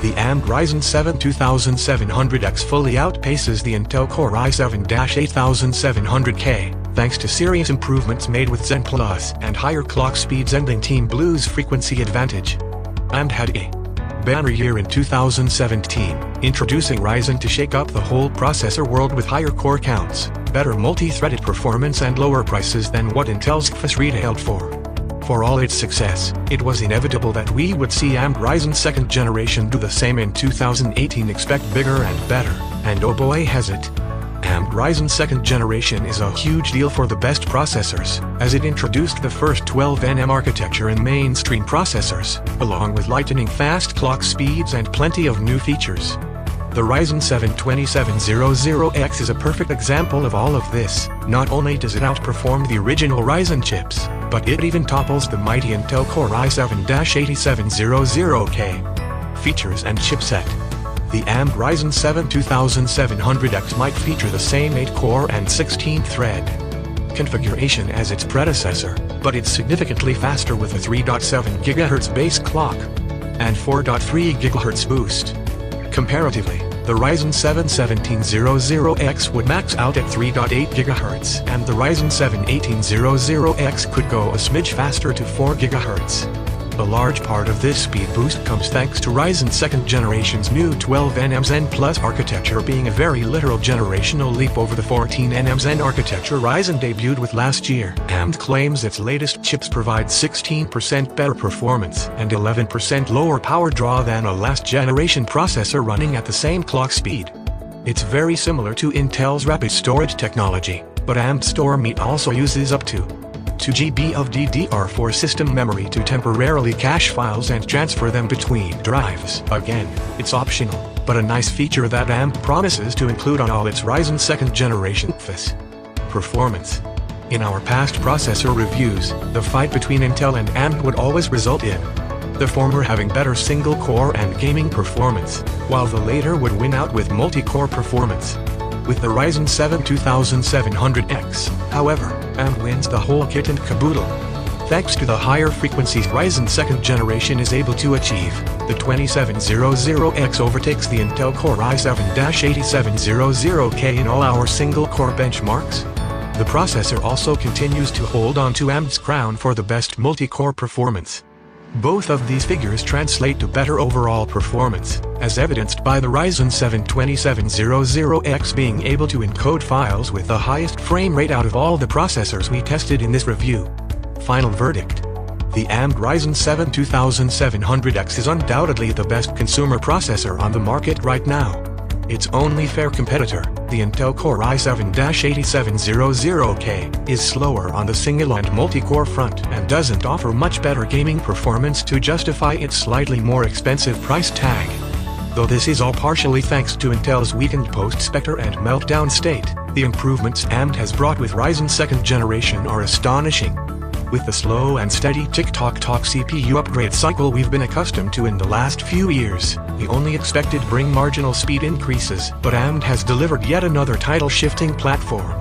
The AMD Ryzen 7 2700X fully outpaces the Intel Core i7-8700K, thanks to serious improvements made with Zen Plus and higher clock speeds ending Team Blue's frequency advantage. AMD had a banner year in 2017, introducing Ryzen to shake up the whole processor world with higher core counts, better multi-threaded performance and lower prices than what Intel's XeFS retailed for. For all its success, it was inevitable that we would see AMD Ryzen 2nd generation do the same in 2018. Expect bigger and better, and oh boy has it. AMD Ryzen 2nd generation is a huge deal for the best processors, as it introduced the first 12nm architecture in mainstream processors, along with lightning-fast clock speeds and plenty of new features. The Ryzen 7 2700X is a perfect example of all of this. Not only does it outperform the original Ryzen chips, but it even topples the mighty Intel Core i7-8700K. Features and chipset. The AMD Ryzen 7 2700X might feature the same 8-core and 16-thread configuration as its predecessor, but it's significantly faster with a 3.7 GHz base clock and 4.3 GHz boost. Comparatively, the Ryzen 7 1700X would max out at 3.8 GHz, and the Ryzen 7 1800X could go a smidge faster to 4 GHz. A large part of this speed boost comes thanks to Ryzen's 2nd generation's new 12nm Zen Plus architecture being a very literal generational leap over the 14nm Zen architecture Ryzen debuted with last year. AMD claims its latest chips provide 16% better performance and 11% lower power draw than a last-generation processor running at the same clock speed. It's very similar to Intel's rapid storage technology, but AMD StoreMe also uses up to 2 GB of DDR4 system memory to temporarily cache files and transfer them between drives. Again, it's optional, but a nice feature that AMD promises to include on all its Ryzen 2nd generation XeFS. Performance. In our past processor reviews, the fight between Intel and AMD would always result in the former having better single-core and gaming performance, while the latter would win out with multi-core performance. With the Ryzen 7 2700X, however, AMD wins the whole kit and caboodle. Thanks to the higher frequencies Ryzen 2nd generation is able to achieve, the 2700X overtakes the Intel Core i7-8700K in all our single-core benchmarks. The processor also continues to hold on to AMD's crown for the best multi-core performance. Both of these figures translate to better overall performance, as evidenced by the Ryzen 7 2700X being able to encode files with the highest frame rate out of all the processors we tested in this review. Final verdict. The AMD Ryzen 7 2700X is undoubtedly the best consumer processor on the market right now. Its only fair competitor, the Intel Core i7-8700K, is slower on the single and multi-core front and doesn't offer much better gaming performance to justify its slightly more expensive price tag. Though this is all partially thanks to Intel's weakened post-Spectre and meltdown state, the improvements AMD has brought with Ryzen's 2nd generation are astonishing. With the slow and steady tick-tock CPU upgrade cycle we've been accustomed to in the last few years, we only expected bring marginal speed increases, but AMD has delivered yet another title-shifting platform.